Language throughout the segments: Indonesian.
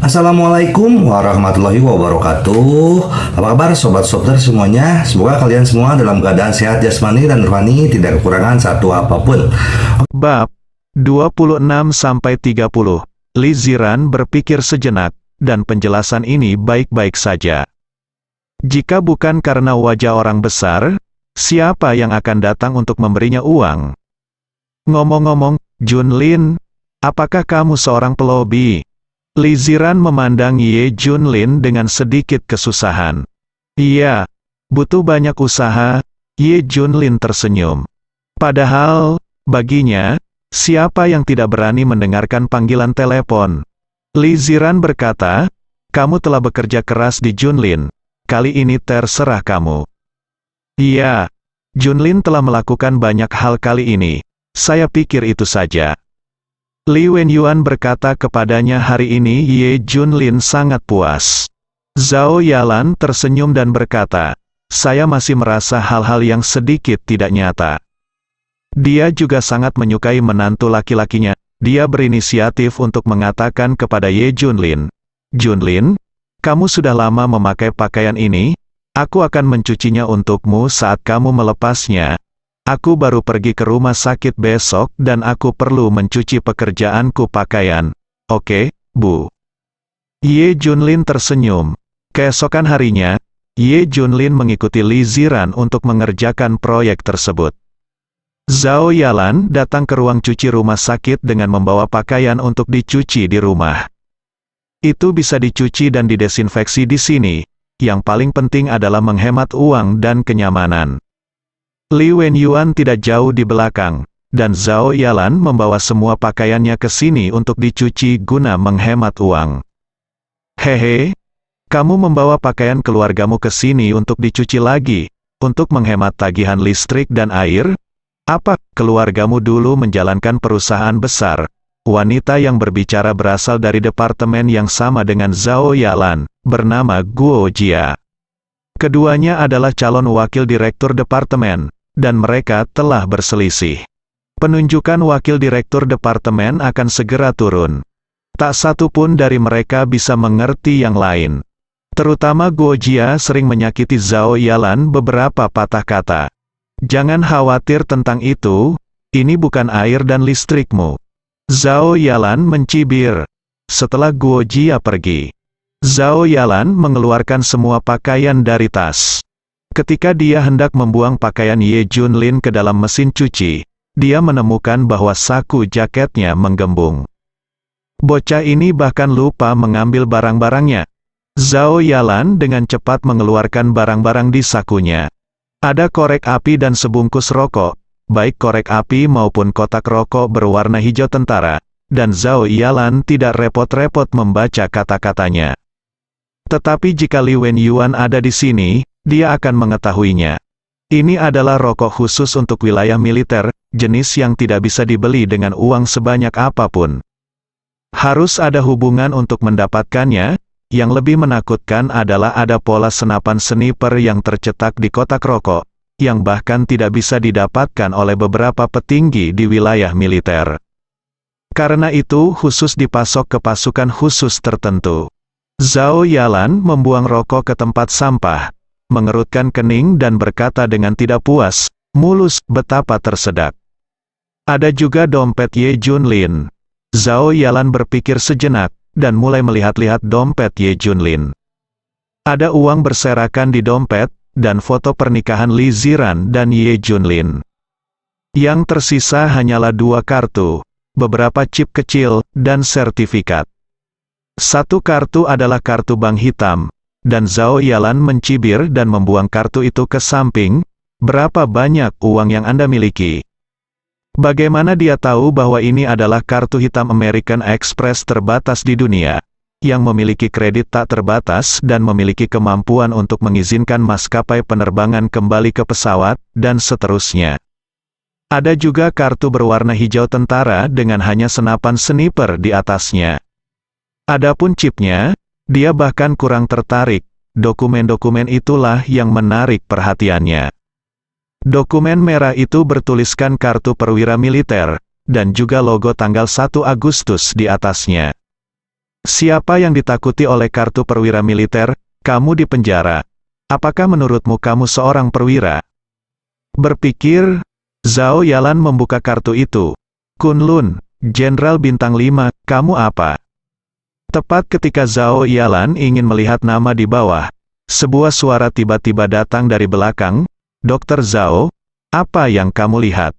Assalamualaikum warahmatullahi wabarakatuh. Apa kabar sobat Softer semuanya? Semoga kalian semua dalam keadaan sehat jasmani dan rohani, tidak kekurangan satu apapun. Bab 26-30. Liziran berpikir sejenak, dan penjelasan ini baik-baik saja. Jika bukan karena wajah orang besar, siapa yang akan datang untuk memberinya uang? Ngomong-ngomong, Junlin, apakah kamu seorang pelobi? Liziran memandang Ye Junlin dengan sedikit kesusahan. Iya, butuh banyak usaha. Ye Junlin tersenyum. Padahal, baginya, siapa yang tidak berani mendengarkan panggilan telepon? Liziran berkata, kamu telah bekerja keras di Junlin. Kali ini terserah kamu. Iya, Junlin telah melakukan banyak hal kali ini. Saya pikir itu saja. Li Wenyuan berkata kepadanya hari ini Ye Junlin sangat puas. Zhao Yalan tersenyum dan berkata, saya masih merasa hal-hal yang sedikit tidak nyata. Dia juga sangat menyukai menantu laki-lakinya. Dia berinisiatif untuk mengatakan kepada Ye Junlin, Junlin, kamu sudah lama memakai pakaian ini, aku akan mencucinya untukmu saat kamu melepasnya. Aku baru pergi ke rumah sakit besok dan aku perlu mencuci pekerjaanku pakaian. Oke, Bu. Ye Junlin tersenyum. Keesokan harinya, Ye Junlin mengikuti Liziran untuk mengerjakan proyek tersebut. Zhao Yalan datang ke ruang cuci rumah sakit dengan membawa pakaian untuk dicuci di rumah. Itu bisa dicuci dan didesinfeksi di sini. Yang paling penting adalah menghemat uang dan kenyamanan. Li Wenyuan tidak jauh di belakang, dan Zhao Yalan membawa semua pakaiannya ke sini untuk dicuci guna menghemat uang. Hehe, kamu membawa pakaian keluargamu ke sini untuk dicuci lagi, untuk menghemat tagihan listrik dan air? Apa, keluargamu dulu menjalankan perusahaan besar? Wanita yang berbicara berasal dari departemen yang sama dengan Zhao Yalan, bernama Guo Jia. Keduanya adalah calon wakil direktur departemen, dan mereka telah berselisih. Penunjukan wakil direktur departemen akan segera turun. Tak satu pun dari mereka bisa mengerti yang lain. Terutama Guo Jia sering menyakiti Zhao Yalan beberapa patah kata. Jangan khawatir tentang itu, ini bukan air dan listrikmu. Zhao Yalan mencibir. Setelah Guo Jia pergi, Zhao Yalan mengeluarkan semua pakaian dari tas. Ketika dia hendak membuang pakaian Ye Junlin ke dalam mesin cuci, dia menemukan bahwa saku jaketnya menggembung. Bocah ini bahkan lupa mengambil barang-barangnya. Zhao Yalan dengan cepat mengeluarkan barang-barang di sakunya. Ada korek api dan sebungkus rokok, baik korek api maupun kotak rokok berwarna hijau tentara, dan Zhao Yalan tidak repot-repot membaca kata-katanya. Tetapi jika Li Wenyuan ada di sini, dia akan mengetahuinya. Ini adalah rokok khusus untuk wilayah militer, jenis yang tidak bisa dibeli dengan uang sebanyak apapun. Harus ada hubungan untuk mendapatkannya. Yang lebih menakutkan adalah ada pola senapan sniper yang tercetak di kotak rokok, yang bahkan tidak bisa didapatkan oleh beberapa petinggi di wilayah militer. Karena itu khusus dipasok ke pasukan khusus tertentu. Zhao Yalan membuang rokok ke tempat sampah, mengerutkan kening dan berkata dengan tidak puas, mulus, betapa tersedak. Ada juga dompet Ye Junlin. Zhao Yalan berpikir sejenak, dan mulai melihat-lihat dompet Ye Junlin. Ada uang berserakan di dompet, dan foto pernikahan Liziran dan Ye Junlin. Yang tersisa hanyalah 2 kartu, beberapa chip kecil, dan sertifikat. Satu kartu adalah kartu bank hitam, dan Zhao Yalan mencibir dan membuang kartu itu ke samping. Berapa banyak uang yang Anda miliki? Bagaimana dia tahu bahwa ini adalah kartu hitam American Express terbatas di dunia, yang memiliki kredit tak terbatas dan memiliki kemampuan untuk mengizinkan maskapai penerbangan kembali ke pesawat, dan seterusnya. Ada juga kartu berwarna hijau tentara dengan hanya senapan sniper di atasnya. Adapun chipnya, dia bahkan kurang tertarik. Dokumen-dokumen itulah yang menarik perhatiannya. Dokumen merah itu bertuliskan kartu perwira militer, dan juga logo tanggal 1 Agustus di atasnya. Siapa yang ditakuti oleh kartu perwira militer, kamu di penjara. Apakah menurutmu kamu seorang perwira? Berpikir, Zhao Yalan membuka kartu itu. Kunlun, Jenderal Bintang 5, kamu apa? Tepat ketika Zhao Yalan ingin melihat nama di bawah, sebuah suara tiba-tiba datang dari belakang. Dokter Zhao, apa yang kamu lihat?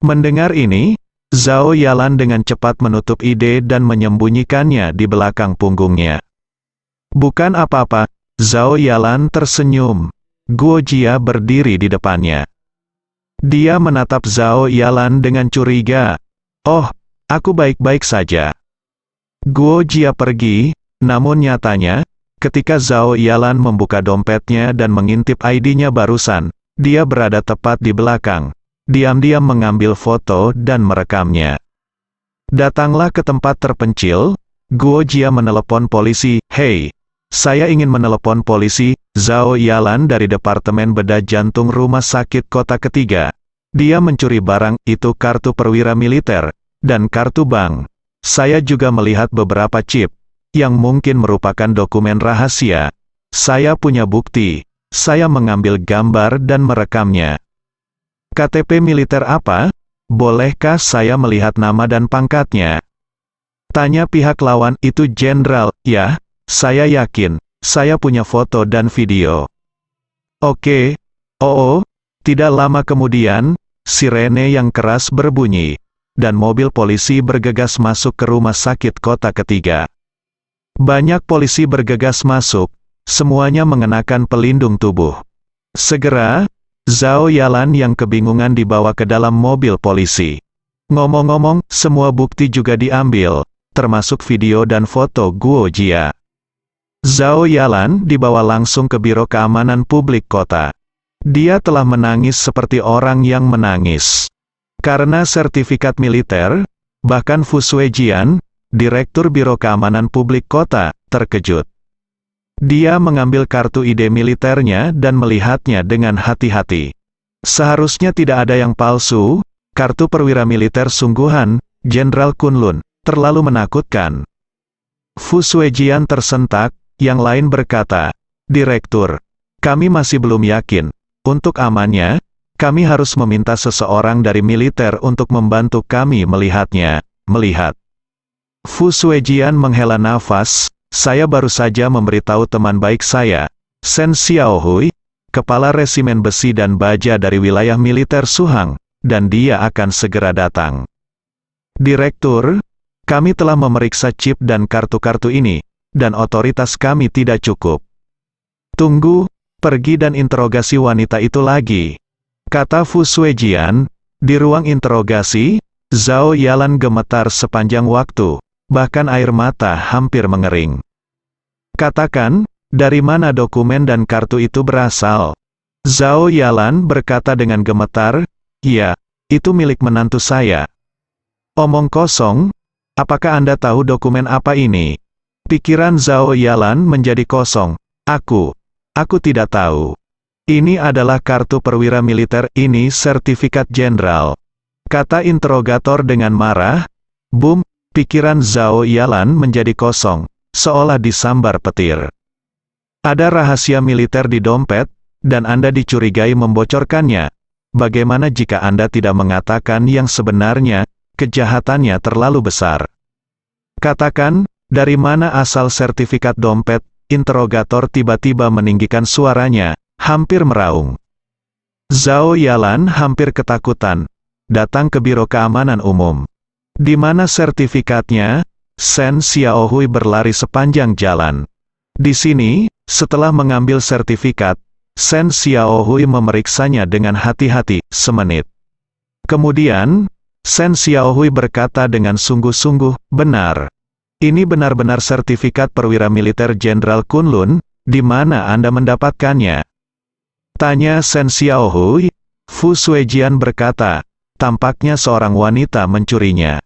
Mendengar ini, Zhao Yalan dengan cepat menutup ide dan menyembunyikannya di belakang punggungnya. Bukan apa-apa, Zhao Yalan tersenyum. Guo Jia berdiri di depannya. Dia menatap Zhao Yalan dengan curiga. Oh, aku baik-baik saja. Guo Jia pergi, namun nyatanya, ketika Zhao Yalan membuka dompetnya dan mengintip ID-nya barusan, dia berada tepat di belakang. Diam-diam mengambil foto dan merekamnya. Datanglah ke tempat terpencil, Guo Jia menelepon polisi. Hei, saya ingin menelepon polisi. Zhao Yalan dari Departemen Bedah Jantung Rumah Sakit Kota Ketiga. Dia mencuri barang, itu kartu perwira militer, dan kartu bank. Saya juga melihat beberapa chip, yang mungkin merupakan dokumen rahasia. Saya punya bukti, saya mengambil gambar dan merekamnya. KTP militer apa? Bolehkah saya melihat nama dan pangkatnya? Tanya pihak lawan. Itu jenderal, ya? Saya yakin, saya punya foto dan video. Oke. Oh, tidak lama kemudian, sirene yang keras berbunyi, dan mobil polisi bergegas masuk ke rumah sakit Kota Ketiga. Banyak polisi bergegas masuk, semuanya mengenakan pelindung tubuh. Segera, Zhao Yalan yang kebingungan dibawa ke dalam mobil polisi. Ngomong-ngomong, semua bukti juga diambil, termasuk video dan foto Guo Jia. Zhao Yalan dibawa langsung ke Biro Keamanan Publik Kota. Dia telah menangis seperti orang yang menangis. Karena sertifikat militer, bahkan Fu Suejian, Direktur Biro Keamanan Publik Kota, terkejut. Dia mengambil kartu ID militernya dan melihatnya dengan hati-hati. Seharusnya tidak ada yang palsu, kartu perwira militer sungguhan, Jenderal Kunlun, terlalu menakutkan. Fu Suejian tersentak, yang lain berkata, Direktur, kami masih belum yakin. Untuk amannya, kami harus meminta seseorang dari militer untuk membantu kami melihatnya. Melihat. Fu Suejian menghela nafas. Saya baru saja memberitahu teman baik saya, Shen Xiaohui, kepala resimen besi dan baja dari wilayah militer Suhang, dan dia akan segera datang. Direktur, kami telah memeriksa chip dan kartu-kartu ini, dan otoritas kami tidak cukup. Tunggu, pergi dan interogasi wanita itu lagi. Kata Fu Suejian. Di ruang interogasi, Zhao Yalan gemetar sepanjang waktu. Bahkan air mata hampir mengering. Katakan, dari mana dokumen dan kartu itu berasal? Zhao Yalan berkata dengan gemetar, ya, itu milik menantu saya. Omong kosong, apakah Anda tahu dokumen apa ini? Pikiran Zhao Yalan menjadi kosong. Aku tidak tahu. Ini adalah kartu perwira militer, ini sertifikat jenderal. Kata interrogator dengan marah. Boom. Pikiran Zhao Yalan menjadi kosong, seolah disambar petir. Ada rahasia militer di dompet, dan Anda dicurigai membocorkannya. Bagaimana jika Anda tidak mengatakan yang sebenarnya? Kejahatannya terlalu besar. Katakan, dari mana asal sertifikat dompet? Interrogator tiba-tiba meninggikan suaranya, hampir meraung. Zhao Yalan hampir ketakutan, datang ke Biro Keamanan Umum. Di mana sertifikatnya? Shen Xiaohui berlari sepanjang jalan. Di sini, setelah mengambil sertifikat, Shen Xiaohui memeriksanya dengan hati-hati, semenit. Kemudian, Shen Xiaohui berkata dengan sungguh-sungguh, benar. Ini benar-benar sertifikat perwira militer Jenderal Kunlun, di mana Anda mendapatkannya? Tanya Shen Xiaohui. Fu Suejian berkata, tampaknya seorang wanita mencurinya.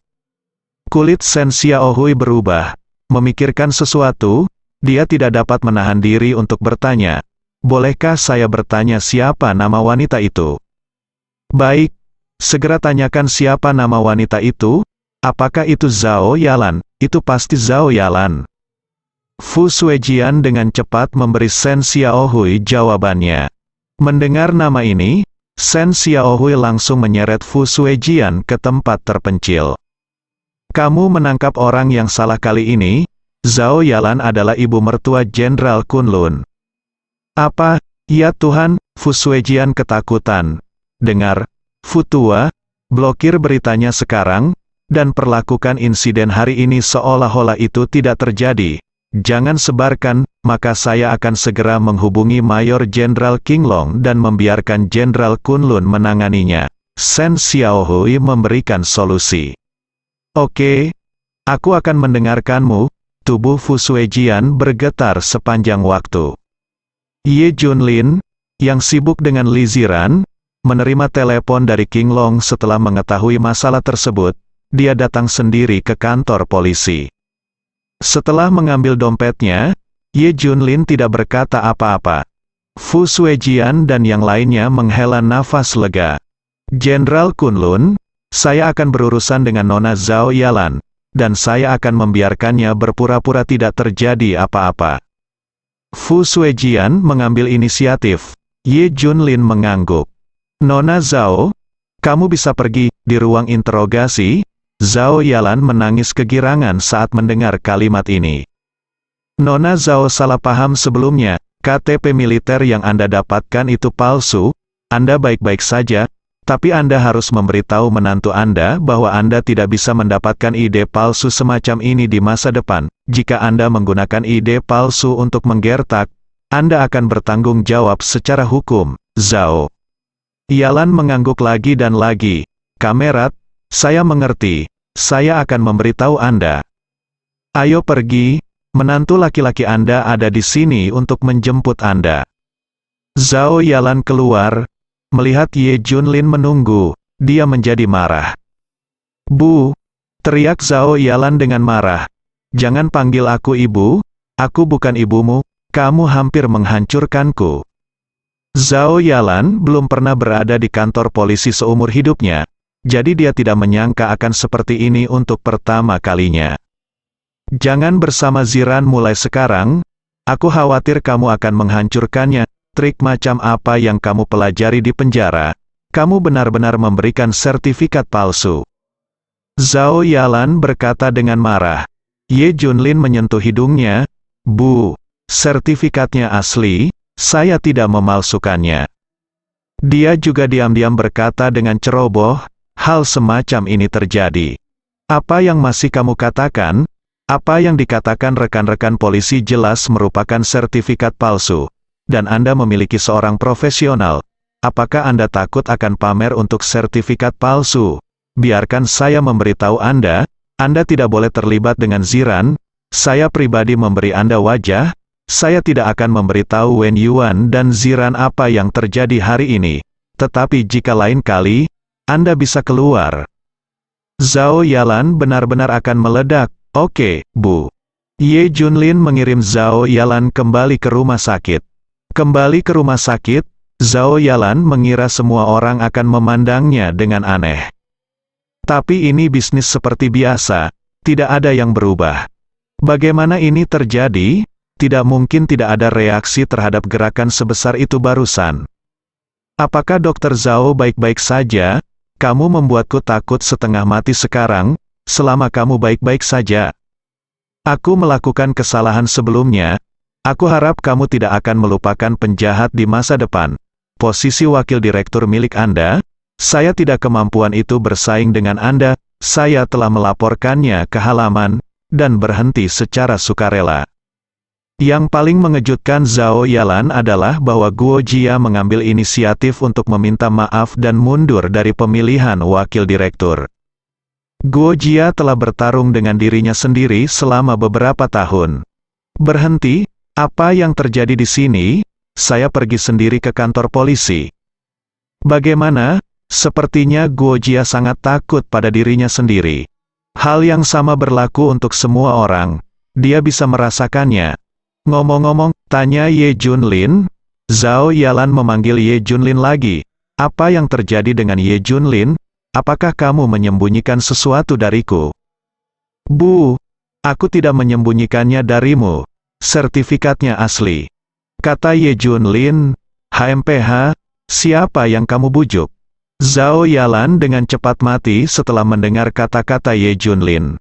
Kulit Shen Xiaohui berubah. Memikirkan sesuatu, dia tidak dapat menahan diri untuk bertanya. Bolehkah saya bertanya siapa nama wanita itu? Baik, segera tanyakan siapa nama wanita itu. Apakah itu Zhao Yalan? Itu pasti Zhao Yalan. Fu Suejian dengan cepat memberi Shen Xiaohui jawabannya. Mendengar nama ini, Shen Xiaohui langsung menyeret Fu Suejian ke tempat terpencil. Kamu menangkap orang yang salah kali ini. Zhao Yalan adalah ibu mertua Jenderal Kunlun. Apa? Ya Tuhan, Fu Suejian ketakutan. Dengar, Fu Tua, blokir beritanya sekarang, dan perlakukan insiden hari ini seolah-olah itu tidak terjadi. Jangan sebarkan, maka saya akan segera menghubungi Mayor Jenderal Qinglong dan membiarkan Jenderal Kunlun menanganinya. Shen Xiaohui memberikan solusi. Oke, aku akan mendengarkanmu. Tubuh Fu Suejian bergetar sepanjang waktu. Ye Junlin, yang sibuk dengan Li Ziran, menerima telepon dari Qinglong setelah mengetahui masalah tersebut. Dia datang sendiri ke kantor polisi. Setelah mengambil dompetnya, Ye Junlin tidak berkata apa-apa. Fu Suejian dan yang lainnya menghela nafas lega. Jenderal Kunlun, saya akan berurusan dengan Nona Zhao Yalan, dan saya akan membiarkannya berpura-pura tidak terjadi apa-apa. Fu Suejian mengambil inisiatif. Ye Junlin mengangguk. Nona Zhao, kamu bisa pergi. Di ruang interogasi, Zhao Yalan menangis kegirangan saat mendengar kalimat ini. Nona Zhao salah paham sebelumnya, KTP militer yang Anda dapatkan itu palsu, Anda baik-baik saja, tapi Anda harus memberitahu menantu Anda bahwa Anda tidak bisa mendapatkan ide palsu semacam ini di masa depan. Jika Anda menggunakan ide palsu untuk menggertak, Anda akan bertanggung jawab secara hukum, Zhao. Yalan mengangguk lagi dan lagi. Kamerat, saya mengerti. Saya akan memberitahu Anda. Ayo pergi, menantu laki-laki Anda ada di sini untuk menjemput Anda. Zhao Yalan keluar, melihat Ye Junlin menunggu, dia menjadi marah. Bu, teriak Zhao Yalan dengan marah. Jangan panggil aku ibu, aku bukan ibumu, kamu hampir menghancurkanku. Zhao Yalan belum pernah berada di kantor polisi seumur hidupnya. Jadi dia tidak menyangka akan seperti ini untuk pertama kalinya. Jangan bersama Ziran mulai sekarang, aku khawatir kamu akan menghancurkannya. Trik macam apa yang kamu pelajari di penjara? Kamu benar-benar memberikan sertifikat palsu. Zhao Yalan berkata dengan marah. Ye Junlin menyentuh hidungnya. Bu, sertifikatnya asli, saya tidak memalsukannya. Dia juga diam-diam berkata dengan ceroboh, hal semacam ini terjadi. Apa yang masih kamu katakan? Apa yang dikatakan rekan-rekan polisi jelas merupakan sertifikat palsu. Dan Anda memiliki seorang profesional. Apakah Anda takut akan pamer untuk sertifikat palsu? Biarkan saya memberitahu Anda tidak boleh terlibat dengan Ziran. Saya pribadi memberi Anda wajah. Saya tidak akan memberitahu Wen Yuan dan Ziran apa yang terjadi hari ini. Tetapi jika lain kali, Anda bisa keluar. Zhao Yalan benar-benar akan meledak. Oke, Bu. Ye Junlin mengirim Zhao Yalan kembali ke rumah sakit. Kembali ke rumah sakit, Zhao Yalan mengira semua orang akan memandangnya dengan aneh. Tapi ini bisnis seperti biasa, tidak ada yang berubah. Bagaimana ini terjadi? Tidak mungkin tidak ada reaksi terhadap gerakan sebesar itu barusan. Apakah Dr. Zhao baik-baik saja? Kamu membuatku takut setengah mati sekarang, selama kamu baik-baik saja. Aku melakukan kesalahan sebelumnya. Aku harap kamu tidak akan melupakan penjahat di masa depan. Posisi wakil direktur milik Anda, saya tidak kemampuan itu bersaing dengan Anda, saya telah melaporkannya ke halaman, dan berhenti secara sukarela. Yang paling mengejutkan Zhao Yalan adalah bahwa Guo Jia mengambil inisiatif untuk meminta maaf dan mundur dari pemilihan wakil direktur. Guo Jia telah bertarung dengan dirinya sendiri selama beberapa tahun. Berhenti? Apa yang terjadi di sini? Saya pergi sendiri ke kantor polisi. Bagaimana? Sepertinya Guo Jia sangat takut pada dirinya sendiri. Hal yang sama berlaku untuk semua orang. Dia bisa merasakannya. Ngomong-ngomong, tanya Ye Junlin. Zhao Yalan memanggil Ye Junlin lagi. Apa yang terjadi dengan Ye Junlin? apakah kamu menyembunyikan sesuatu dariku? Bu, aku tidak menyembunyikannya darimu. Sertifikatnya asli. Kata Ye Junlin. HMPH, siapa yang kamu bujuk? Zhao Yalan dengan cepat mati setelah mendengar kata-kata Ye Junlin.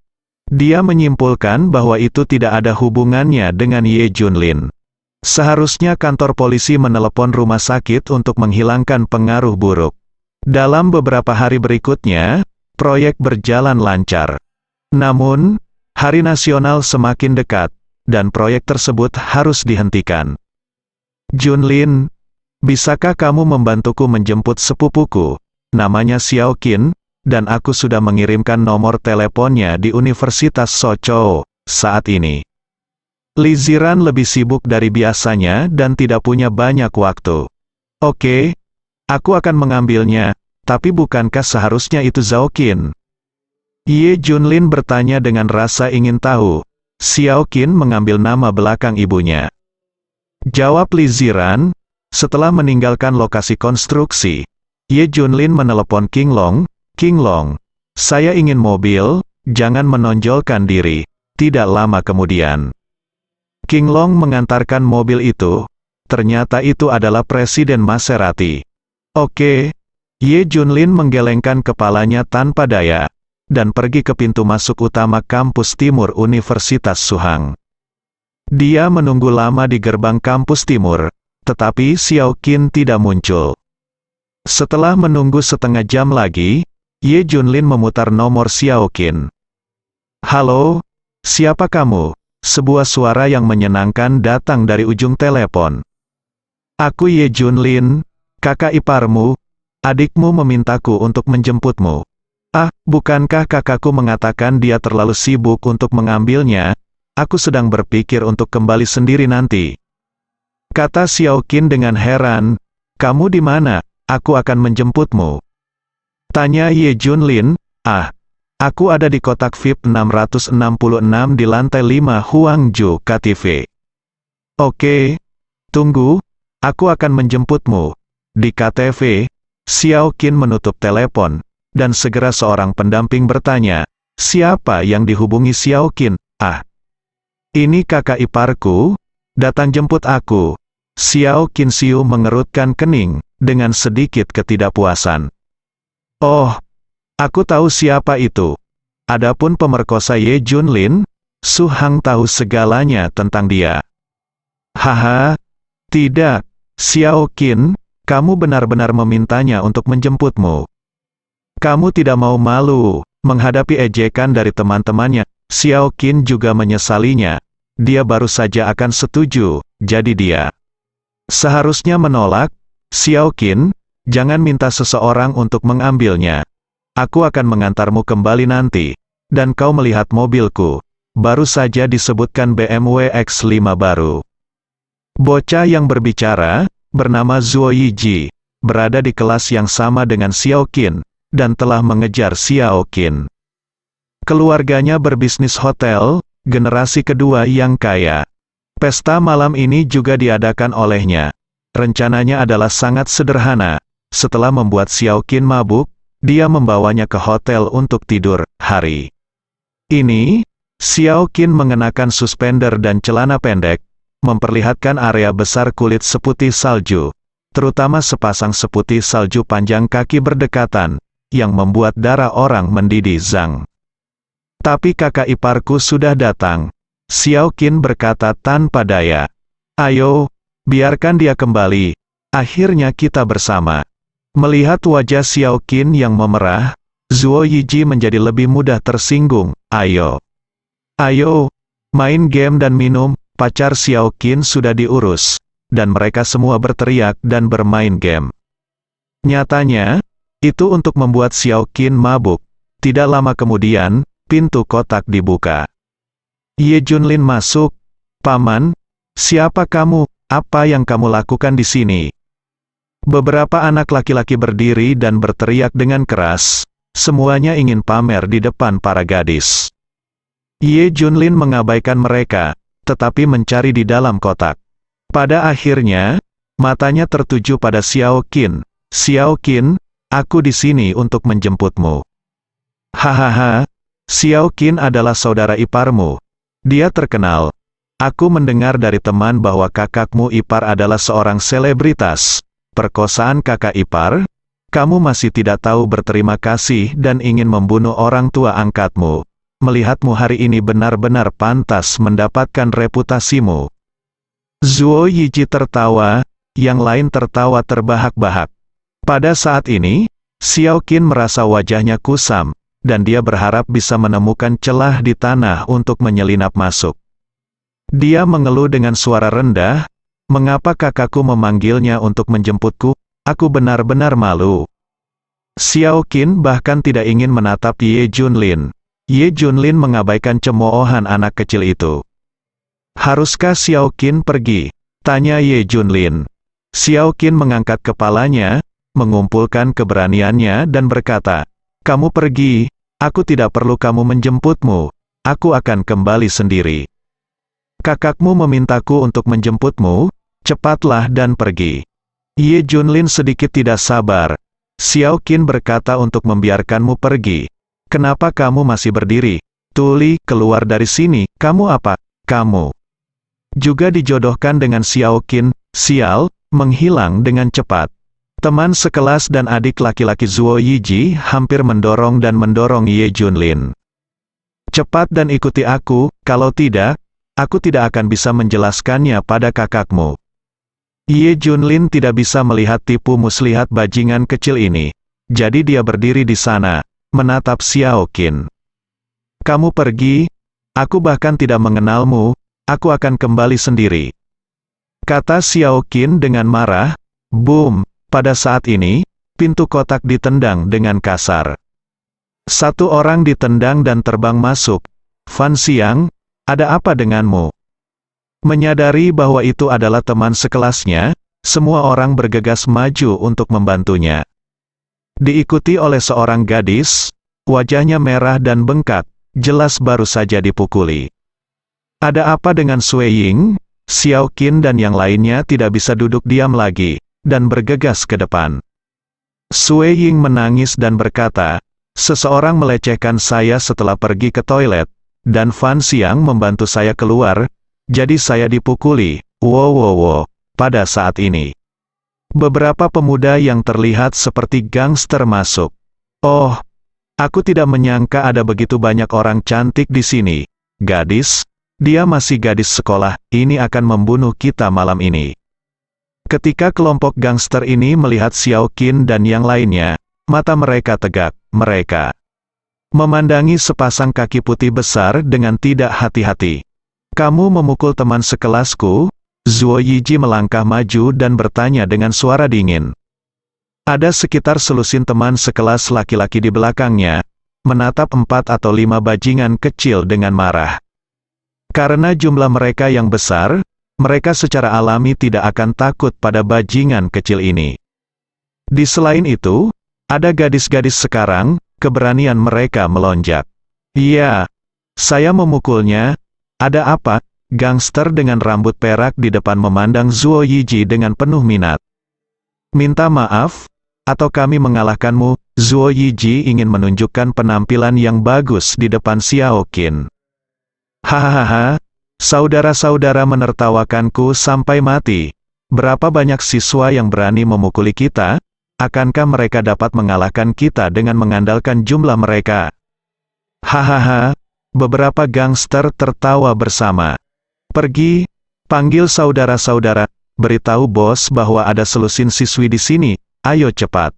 Dia menyimpulkan bahwa itu tidak ada hubungannya dengan Ye Junlin. Seharusnya kantor polisi menelepon rumah sakit untuk menghilangkan pengaruh buruk. Dalam beberapa hari berikutnya, proyek berjalan lancar. Namun, Hari Nasional semakin dekat, dan proyek tersebut harus dihentikan. Junlin, bisakah kamu membantuku menjemput sepupuku? Namanya Xiao Qin, dan aku sudah mengirimkan nomor teleponnya di Universitas Sochou saat ini. Li Ziran lebih sibuk dari biasanya dan tidak punya banyak waktu. Oke, aku akan mengambilnya, tapi bukankah seharusnya itu Zhao Qin? Ye Junlin bertanya dengan rasa ingin tahu. Xiao Qin mengambil nama belakang ibunya. Jawab Li Ziran. Setelah meninggalkan lokasi konstruksi, Ye Junlin menelepon King Long. King Long, saya ingin mobil, jangan menonjolkan diri. Tidak lama kemudian, King Long mengantarkan mobil itu. Ternyata itu adalah Presiden Maserati. Oke. Ye Junlin menggelengkan kepalanya tanpa daya, dan pergi ke pintu masuk utama kampus timur Universitas Suhang. Dia menunggu lama di gerbang kampus timur, tetapi Xiao Qin tidak muncul. Setelah menunggu setengah jam lagi, Ye Junlin memutar nomor Xiao Qin. Halo, siapa kamu? Sebuah suara yang menyenangkan datang dari ujung telepon. Aku Ye Junlin, kakak iparmu. Adikmu memintaku untuk menjemputmu. Ah, bukankah kakakku mengatakan dia terlalu sibuk untuk mengambilnya? Aku sedang berpikir untuk kembali sendiri nanti. Kata Xiao Qin dengan heran. Kamu di mana? Aku akan menjemputmu. Tanya Ye Junlin. Ah, aku ada di kotak VIP 666 di lantai 5 Huangju KTV. Oke, tunggu, aku akan menjemputmu. Di KTV, Xiao Qin menutup telepon, dan segera seorang pendamping bertanya, siapa yang dihubungi Xiao Qin? Ah, ini kakak iparku, datang jemput aku. Xiao Qin Siu mengerutkan kening, dengan sedikit ketidakpuasan. Oh, aku tahu siapa itu. Adapun pemerkosa Ye Junlin, Su Hang tahu segalanya tentang dia. Haha, tidak, Xiao Qin, kamu benar-benar memintanya untuk menjemputmu. Kamu tidak mau malu menghadapi ejekan dari teman-temannya. Xiao Qin juga menyesalinya. Dia baru saja akan setuju, jadi dia seharusnya menolak. Xiao Qin, jangan minta seseorang untuk mengambilnya. Aku akan mengantarmu kembali nanti. Dan kau melihat mobilku. Baru saja disebutkan BMW X5 baru. Bocah yang berbicara, bernama Zuo Yiji, berada di kelas yang sama dengan Xiao Qin, dan telah mengejar Xiao Qin. Keluarganya berbisnis hotel, generasi kedua yang kaya. Pesta malam ini juga diadakan olehnya. Rencananya adalah sangat sederhana. Setelah membuat Xiao Qin mabuk, dia membawanya ke hotel untuk tidur. Hari ini, Xiao Qin mengenakan suspender dan celana pendek, memperlihatkan area besar kulit seputih salju, terutama sepasang seputih salju panjang kaki berdekatan, yang membuat darah orang mendidih zang. Tapi kakak iparku sudah datang. Xiao Qin berkata tanpa daya. Ayo, biarkan dia kembali. Akhirnya kita bersama. Melihat wajah Xiao Qin yang memerah, Zuo Yiji menjadi lebih mudah tersinggung. Ayo. Ayo, main game dan minum. Pacar Xiao Qin sudah diurus, dan mereka semua berteriak dan bermain game. Nyatanya, itu untuk membuat Xiao Qin mabuk. Tidak lama kemudian, pintu kotak dibuka. Ye Junlin masuk. Paman, siapa kamu? Apa yang kamu lakukan di sini? Beberapa anak laki-laki berdiri dan berteriak dengan keras. Semuanya ingin pamer di depan para gadis. Ye Junlin mengabaikan mereka, tetapi mencari di dalam kotak. Pada akhirnya, matanya tertuju pada Xiao Qin. Xiao Qin, Aku di sini untuk menjemputmu. Hahaha, Xiao Qin adalah saudara iparmu. Dia terkenal. Aku mendengar dari teman bahwa kakakmu ipar adalah seorang selebritas. Perkosaan kakak ipar? Kamu masih tidak tahu berterima kasih dan ingin membunuh orang tua angkatmu. Melihatmu hari ini benar-benar pantas mendapatkan reputasimu. Zuo Yiji tertawa, yang lain tertawa terbahak-bahak. Pada saat ini, Xiao Qin merasa wajahnya kusam, dan dia berharap bisa menemukan celah di tanah untuk menyelinap masuk. Dia mengeluh dengan suara rendah, "Mengapa kakakku memanggilnya untuk menjemputku? Aku benar-benar malu." Xiao Qin bahkan tidak ingin menatap Ye Junlin. Ye Junlin mengabaikan cemoohan anak kecil itu. "Haruskah Xiao Qin pergi?" tanya Ye Junlin. Xiao Qin mengangkat kepalanya, mengumpulkan keberaniannya dan berkata, "Kamu pergi, aku tidak perlu kamu menjemputmu, aku akan kembali sendiri. Kakakmu memintaku untuk menjemputmu, cepatlah dan pergi." Ye Junlin sedikit tidak sabar. Xiao Qin berkata untuk membiarkanmu pergi. "Kenapa kamu masih berdiri? Tuli, keluar dari sini, kamu apa? Kamu juga dijodohkan dengan Xiao Qin, sial," menghilang dengan cepat. Teman sekelas dan adik laki-laki Zuo Yiji hampir mendorong Ye Junlin. "Cepat dan ikuti aku, kalau tidak, aku tidak akan bisa menjelaskannya pada kakakmu." Ye Junlin tidak bisa melihat tipu muslihat bajingan kecil ini. Jadi dia berdiri di sana, menatap Xiao Qin. "Kamu pergi, aku bahkan tidak mengenalmu, aku akan kembali sendiri," kata Xiao Qin dengan marah. Boom! Pada saat ini, pintu kotak ditendang dengan kasar. Satu orang ditendang dan terbang masuk. "Fan Xiang, ada apa denganmu?" Menyadari bahwa itu adalah teman sekelasnya, semua orang bergegas maju untuk membantunya. Diikuti oleh seorang gadis, wajahnya merah dan bengkak, jelas baru saja dipukuli. "Ada apa dengan Sui Ying?" Xiao Qin dan yang lainnya tidak bisa duduk diam lagi, dan bergegas ke depan. Sui Ying menangis dan berkata, "Seseorang melecehkan saya setelah pergi ke toilet, dan Fan Xiang membantu saya keluar, jadi saya dipukuli." Wow. Pada saat ini, beberapa pemuda yang terlihat seperti gangster masuk. "Oh, aku tidak menyangka ada begitu banyak orang cantik di sini. Gadis, dia masih gadis sekolah, ini akan membunuh kita malam ini." Ketika kelompok gangster ini melihat Xiao Qin dan yang lainnya, mata mereka tegak, mereka memandangi sepasang kaki putih besar dengan tidak hati-hati. "Kamu memukul teman sekelasku?" Zuo Yiji melangkah maju dan bertanya dengan suara dingin. Ada sekitar selusin teman sekelas laki-laki di belakangnya, menatap 4 atau 5 bajingan kecil dengan marah. Karena jumlah mereka yang besar, mereka secara alami tidak akan takut pada bajingan kecil ini. Di selain itu, ada gadis-gadis sekarang, keberanian mereka melonjak. "Iya, saya memukulnya. Ada apa?" Gangster dengan rambut perak di depan memandang Zuo Yiji dengan penuh minat. "Minta maaf, atau kami mengalahkanmu." Zuo Yiji ingin menunjukkan penampilan yang bagus di depan Xiao Qin. "Hahaha, saudara-saudara menertawakanku sampai mati. Berapa banyak siswa yang berani memukuli kita? Akankah mereka dapat mengalahkan kita dengan mengandalkan jumlah mereka?" Hahaha, beberapa gangster tertawa bersama. "Pergi, panggil saudara-saudara, beritahu bos bahwa ada selusin siswi di sini, ayo cepat."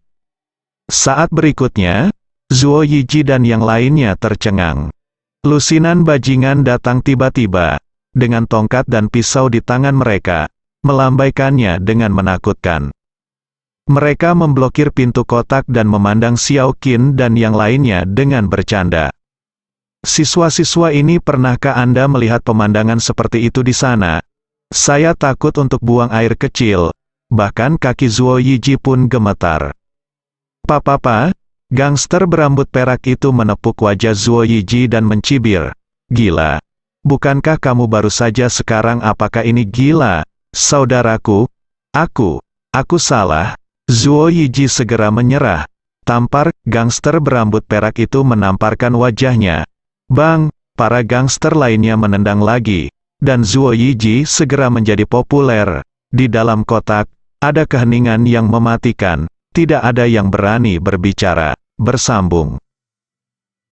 Saat berikutnya, Zuo Yiji dan yang lainnya tercengang. Lusinan bajingan datang tiba-tiba, dengan tongkat dan pisau di tangan mereka, melambaikannya dengan menakutkan. Mereka memblokir pintu kotak dan memandang Xiao Qin dan yang lainnya dengan bercanda. "Siswa-siswa ini, pernahkah Anda melihat pemandangan seperti itu di sana? Saya takut untuk buang air kecil." Bahkan kaki Zuo Yiji pun gemetar. "Papa, gangster berambut perak itu menepuk wajah Zuo Yiji dan mencibir. "Gila. Bukankah kamu baru saja sekarang? Apakah ini gila, saudaraku? Aku salah." Zuo Yiji segera menyerah. Tampar, gangster berambut perak itu menamparkan wajahnya. Bang, para gangster lainnya menendang lagi. Dan Zuo Yiji segera menjadi populer. Di dalam kotak, ada keheningan yang mematikan. Tidak ada yang berani berbicara. Bersambung.